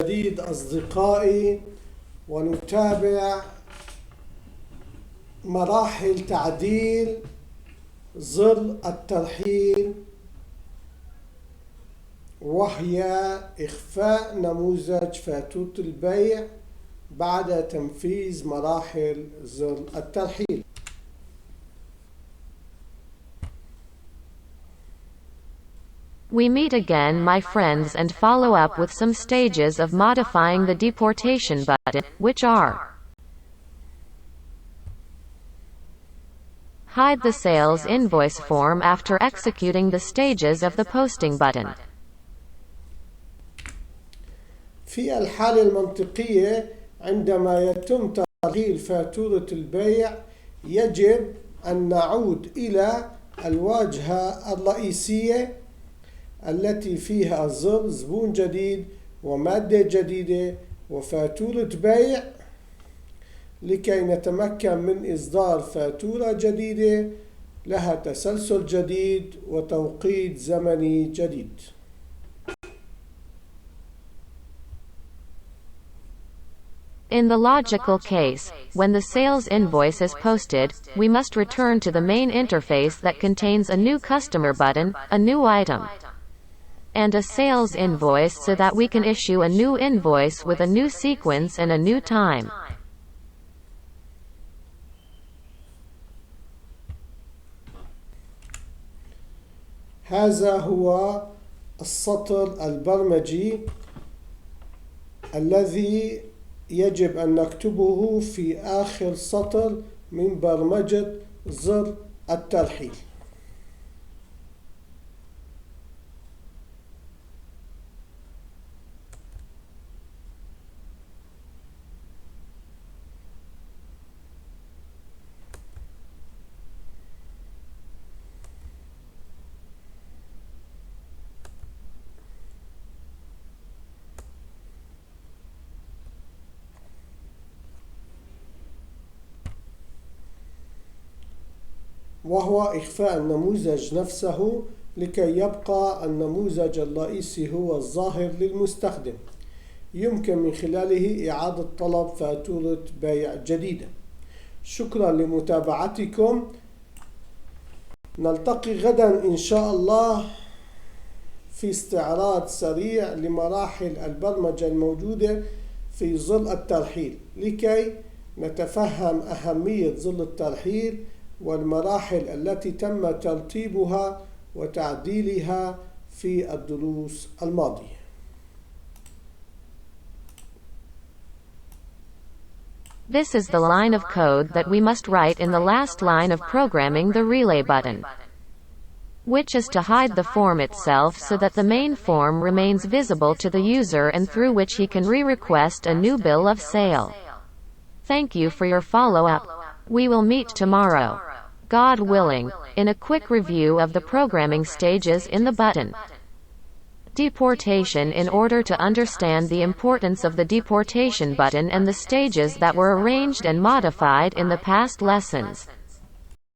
جديد أصدقائي، ونتابع مراحل تعديل ظل الترحيل، وهي إخفاء نموذج فاتورة البيع بعد تنفيذ مراحل ظل الترحيل. We meet again, my friends, and follow up with some stages of modifying the deportation button, which are: hide the sales invoice form after executing the stages of the posting button. في الحالة المنطقية عندما يتم ترحيل فاتورة البيع يجب أن نعود إلى الواجهة الرئيسية التي فيها ظل زبون جديد ومادة جديدة وفاتورة بيع، لكي نتمكن من إصدار فاتورة جديدة لها تسلسل جديد وتوقيت زمني جديد. In the logical case, when the sales invoice is posted, we must return to the main interface that contains a new customer button, a new item, and a sales invoice so that we can issue a new invoice with a new sequence and a new time. هذا هو السطر البرمجي الذي يجب أن نكتبه في آخر سطر من برمجة زر الترحيل. وهو إخفاء النموذج نفسه لكي يبقى النموذج الرئيسي هو الظاهر للمستخدم، يمكن من خلاله إعادة طلب فاتورة بيع جديدة. شكرا لمتابعتكم، نلتقي غدا إن شاء الله في استعراض سريع لمراحل البرمجة الموجودة في ظل الترحيل، لكي نتفهم أهمية ظل الترحيل والمراحل التي تم ترتيبها وتعديلها في الدروس الماضية. This is the line of code that we must write in the last line of programming the relay button, which is to hide the form itself so that the main form remains visible to the user and through which he can re-request a new bill of sale. Thank you for your follow-up. We will meet tomorrow, God willing, in a quick review of the programming stages in the button deportation in order to understand the importance of the deportation button and the stages that were arranged and modified in the past lessons.